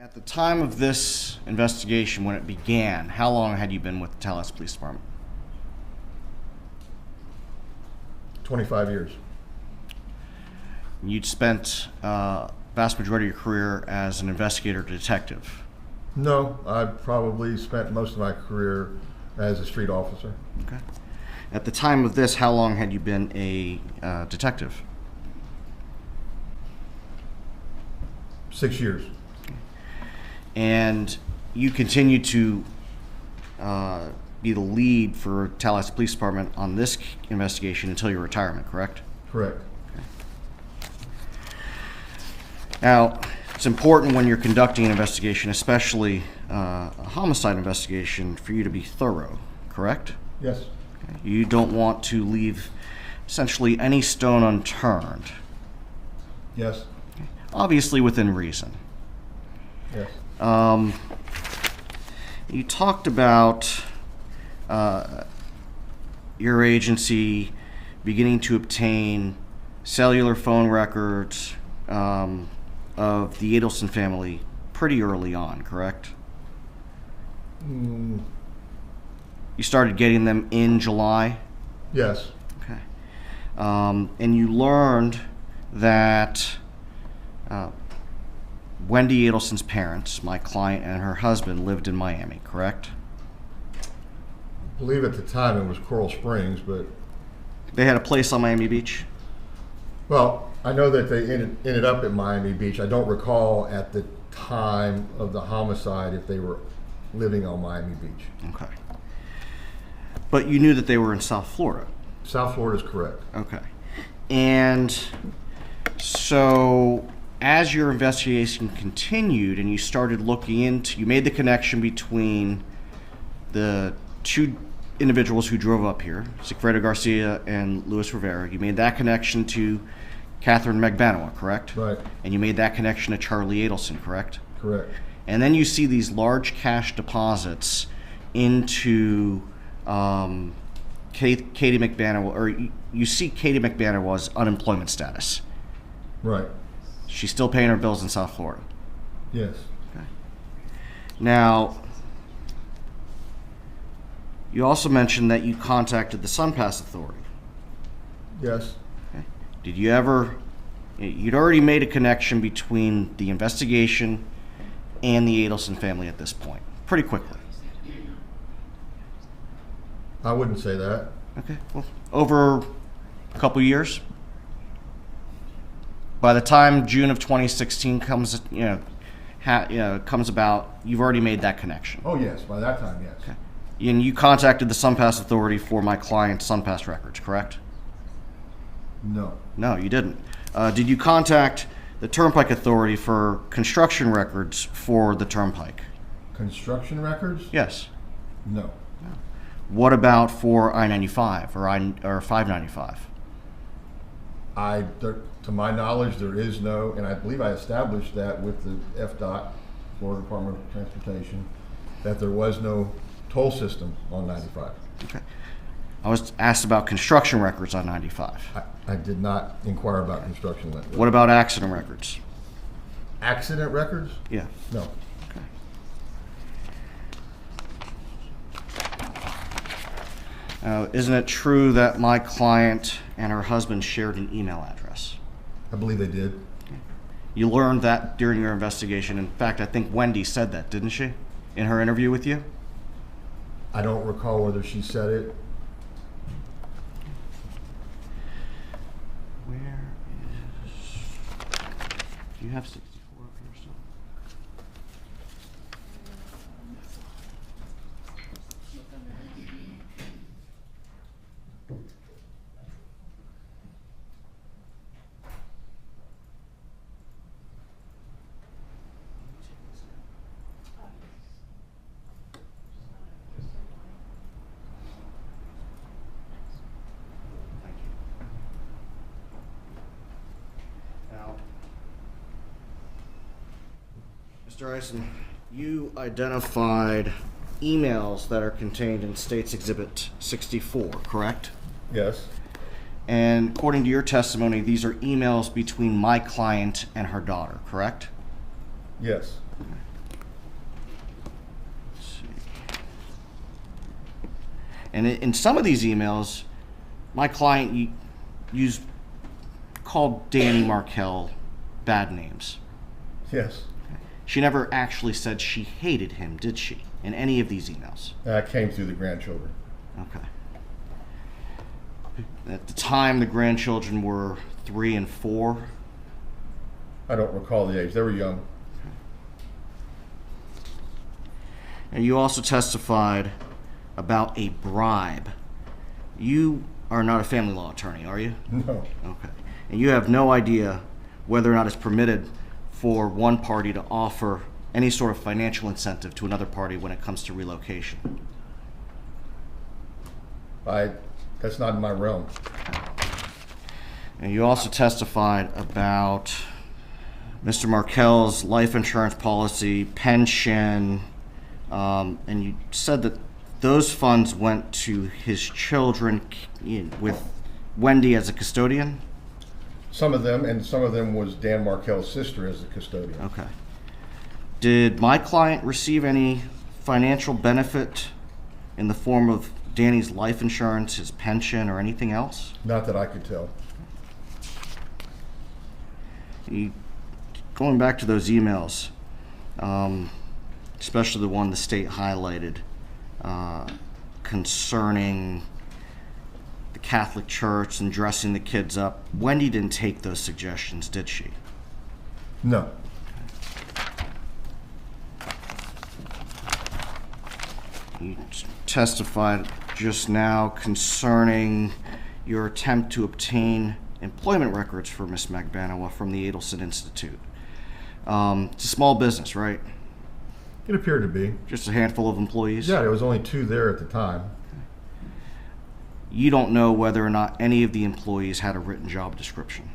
At the time of this investigation, when it began, how long had you been with the Tallahassee Police Department? 25 years. You'd spent vast majority of your career as an investigator detective. No, I've probably spent most of my career as a street officer. Okay. At the time of this, how long had you been a detective? 6 years. And you continued to be the lead for Tallahassee Police Department on this investigation until your retirement, correct? Correct. Now, it's important when you're conducting an investigation, especially a homicide investigation, for you to be thorough, correct? Yes. Okay. You don't want to leave essentially any stone unturned. Yes. Okay. Obviously within reason. Yes. You talked about your agency beginning to obtain cellular phone records of the Adelson family pretty early on, correct? You started getting them in July? Yes. Okay. And you learned that Wendi Adelson's parents, my client and her husband, lived in Miami, correct? I believe at the time it was Coral Springs, but... They had a place on Miami Beach? Well, I know that they ended up at Miami Beach. I don't recall at the time of the homicide if they were living on Miami Beach. Okay. But you knew that they were in South Florida? South Florida is correct. Okay. And so as your investigation continued and you started looking into, you made the connection between the two individuals who drove up here, Sigfredo Garcia and Luis Rivera. You made that connection to Catherine Magbanua, correct? Right. And you made that connection to Charlie Adelson, correct? Correct. And then you see these large cash deposits into Katie Magbanua, or you see Katie Magbanua's unemployment status. Right. She's still paying her bills in South Florida. Yes. Okay. Now, you also mentioned that you contacted the SunPass Authority. Yes. Okay. Did you ever, you'd already made a connection between the investigation and the Adelson family at this point, pretty quickly. I wouldn't say that. Okay. Well, over a couple years. By the time June of 2016 comes, comes about, you've already made that connection. Oh, yes. By that time, yes. Okay. And you contacted the SunPass Authority for my client's SunPass records, correct? No. No, you didn't. Did you contact the Turnpike Authority for construction records for the Turnpike? Construction records? Yes. No. What about for I-95 or 595? To my knowledge, there is no, and I believe I established that with the FDOT, Florida Department of Transportation, that there was no toll system on 95. Okay. I was asked about construction records on 95. I did not inquire about construction records. What about accident records? Accident records? Yeah. No. Isn't it true that my client and her husband shared an email address? I believe they did. You learned that during your investigation. In fact, I think Wendi said that, didn't she? In her interview with you? I don't recall whether she said it. Where is... Do you have 64 up here still? Mr. Isom, you identified emails that are contained in State's Exhibit 64, correct? Yes. And according to your testimony, these are emails between my client and her daughter, correct? Yes. And in some of these emails, my client called Danny Markel bad names. Yes. She never actually said she hated him, did she, in any of these emails? That came through the grandchildren. Okay. At the time, the grandchildren were 3 and 4. I don't recall the age. They were young. And you also testified about a bribe. You are not a family law attorney, are you? No. Okay. And you have no idea whether or not it's permitted for one party to offer any sort of financial incentive to another party when it comes to relocation. That's not in my realm. And you also testified about Mr. Markel's life insurance policy, pension, and you said that those funds went to his children with Wendi as a custodian? Some of them was Dan Markel's sister as the custodian. Okay. Did my client receive any financial benefit in the form of Danny's life insurance, his pension, or anything else? Not that I could tell. Going back to those emails, especially the one the state highlighted concerning the Catholic Church and dressing the kids up, Wendi didn't take those suggestions, did she? No. You testified just now concerning your attempt to obtain employment records for Miss Magbanowa from the Adelson Institute. It's a small business, right? It appeared to be. Just a handful of employees? Yeah, there was only 2 there at the time. You don't know whether or not any of the employees had a written job description?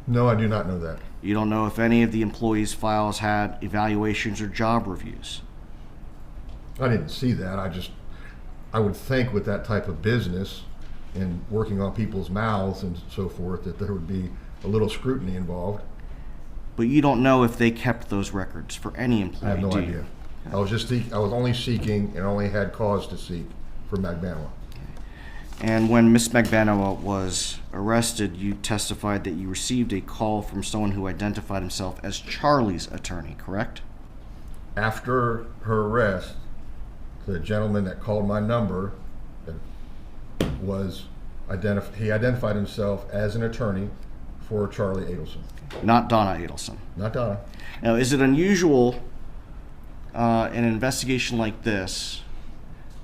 No, I do not know that. You don't know if any of the employees' files had evaluations or job reviews? I didn't see that. I would think with that type of business and working on people's mouths and so forth that there would be a little scrutiny involved. But you don't know if they kept those records for any employee, I have no do you? idea. I was only seeking and only had cause to seek for Magbanowa. And when Miss Magbanowa was arrested, you testified that you received a call from someone who identified himself as Charlie's attorney, correct? After her arrest, the gentleman that called my number he identified himself as an attorney for Charlie Adelson. Not Donna Adelson. Not Donna. Now, is it unusual in an investigation like this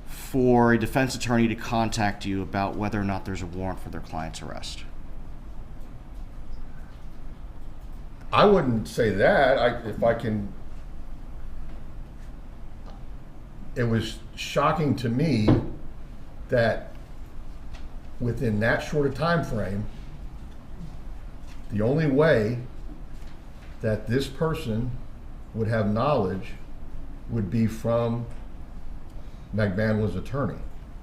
for a defense attorney to contact you about whether or not there's a warrant for their client's arrest? I wouldn't say that. It was shocking to me that within that short a time frame, the only way that this person would have knowledge would be from Magbanowa's attorney.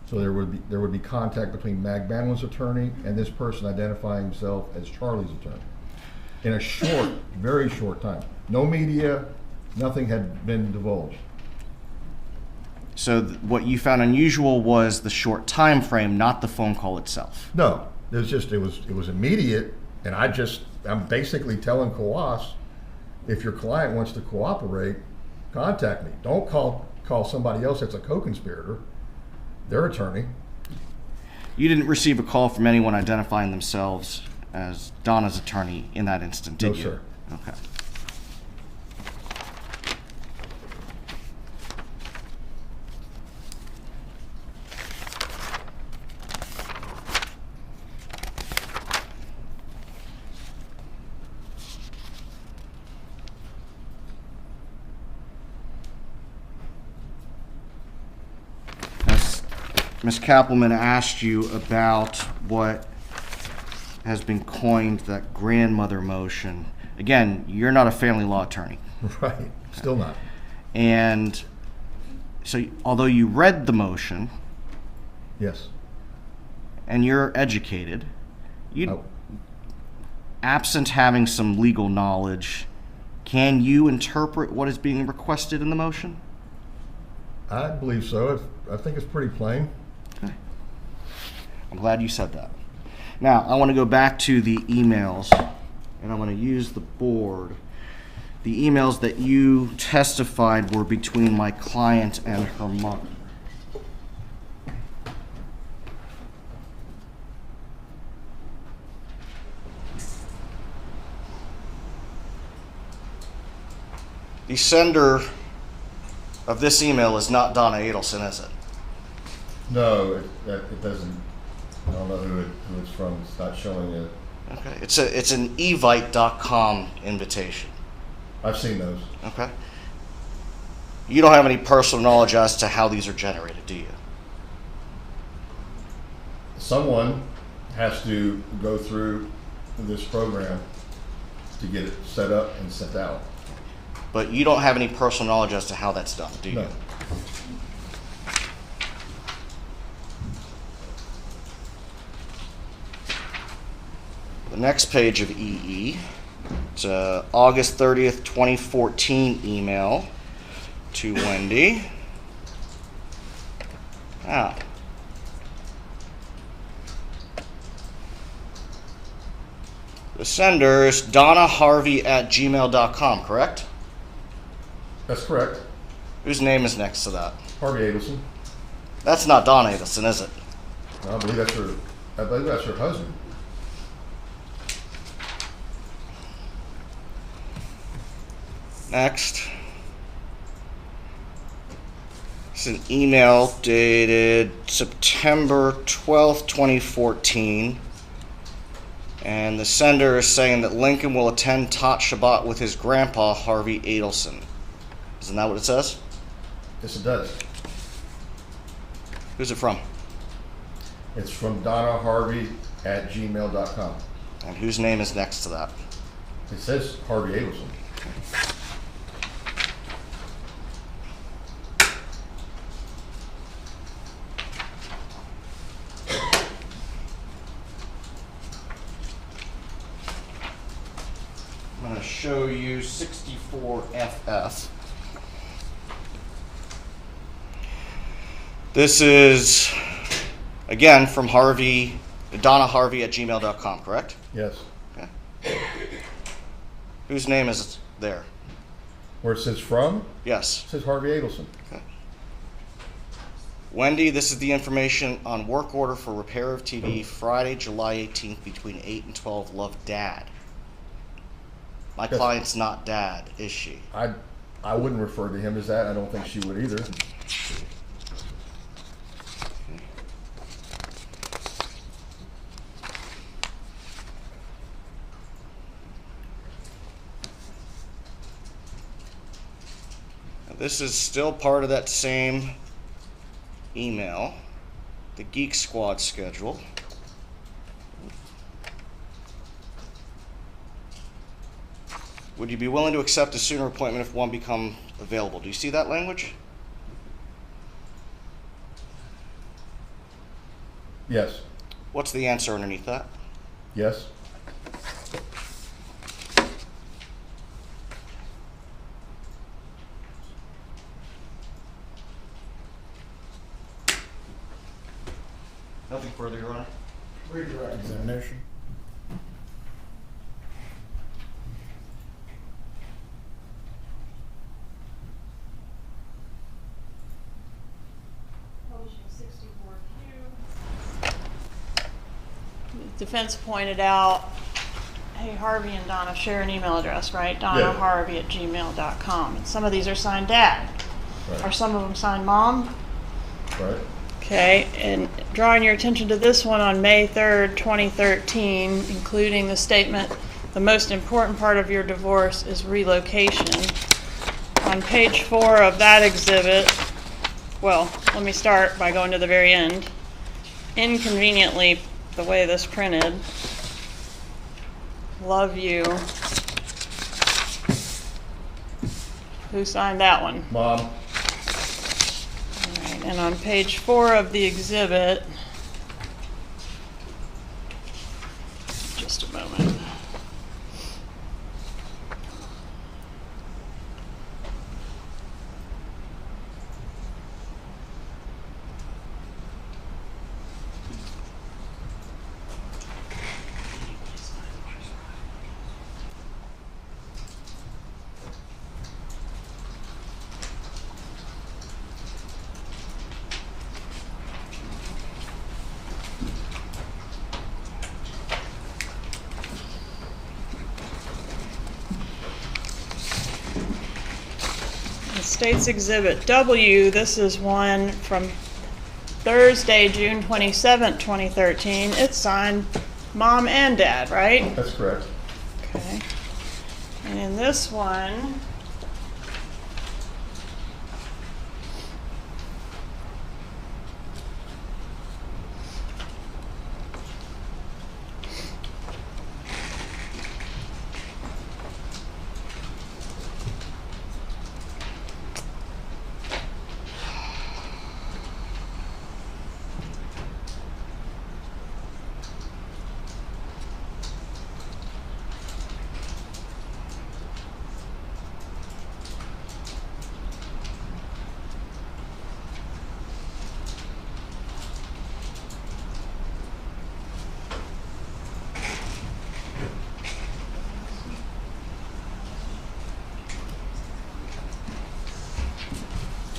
So there would be contact between Magbanowa's attorney and this person identifying himself as Charlie's attorney in a very short time. No media, nothing had been divulged. So what you found unusual was the short time frame, not the phone call itself. No, it was immediate, and I'm basically telling Coas, if your client wants to cooperate, contact me. Don't call somebody else that's a co-conspirator, their attorney. You didn't receive a call from anyone identifying themselves as Donna's attorney in that instant, did you? No, sir. Okay. Ms. Kappelman asked you about what has been coined that grandmother motion. Again, you're not a family law attorney. Right, still not. And so although you read the motion, Yes. and you're educated, absent having some legal knowledge, can you interpret what is being requested in the motion? I believe so. I think it's pretty plain. Okay. I'm glad you said that. Now, I want to go back to the emails, and I'm going to use the board. The emails that you testified were between my client and her mother. The sender of this email is not Donna Adelson, is it? No, it doesn't. I don't know who it's from. It's not showing it. Okay. It's an evite.com invitation. I've seen those. Okay. You don't have any personal knowledge as to how these are generated, do you? Someone has to go through this program to get it set up and sent out. But you don't have any personal knowledge as to how that's done, do you? No. The next page of EE, it's August 30th, 2014 email to Wendi. Now, the sender is donnaharvey@gmail.com, correct? That's correct. Whose name is next to that? Harvey Adelson. That's not Donna Adelson, is it? I believe that's her husband. Next. It's an email dated September 12th, 2014. And the sender is saying that Lincoln will attend Tot Shabbat with his grandpa, Harvey Adelson. Isn't that what it says? Yes, it does. Who's it from? It's from donnaharvey@gmail.com. And whose name is next to that? It says Harvey Adelson. I'm going to show you 64FF. This is, again, from donnaharvey@gmail.com, correct? Yes. Okay. Whose name is it there? Where it says from, Yes. it says Harvey Adelson. Okay. Wendi, this is the information on work order for repair of TV, Friday, July 18th, between 8 and 12. Love, Dad. My Yes. client's not Dad, is she? I wouldn't refer to him as that. I don't think she would either. This is still part of that same email, the Geek Squad schedule. Would you be willing to accept a sooner appointment if one becomes available? Do you see that language? Yes. What's the answer underneath that? Yes. Nothing further, Your Honor. Redirect examination. Defense pointed out, hey, Harvey and Donna share an email address, right? DonnaHarvey@gmail.com. And some of these are signed Dad. Right. Are some of them signed Mom? Right. Okay, and drawing your attention to this one on May 3rd, 2013, including the statement, the most important part of your divorce is relocation. On page 4 of that exhibit, well, let me start by going to the very end. Inconveniently, the way this printed, love you. Who signed that one? Mom. All right, and on page 4 of the exhibit, just a moment. The State's Exhibit W, this is one from Thursday, June 27th, 2013. It's signed Mom and Dad, right? That's correct. Okay. And in this one,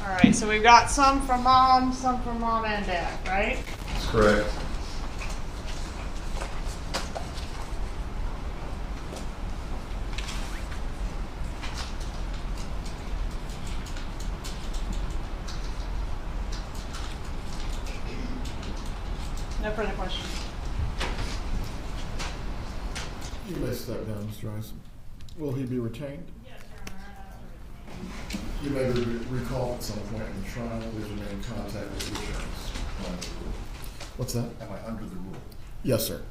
all right, so we've got some from Mom and Dad, right? That's correct. No further questions. You may step down, Mr. Isom. Will he be retained? Yes, Your Honor. You may be recalled at some point in the trial. Please remain in contact with the attorneys. Am What's that? I under the rule? Yes, sir.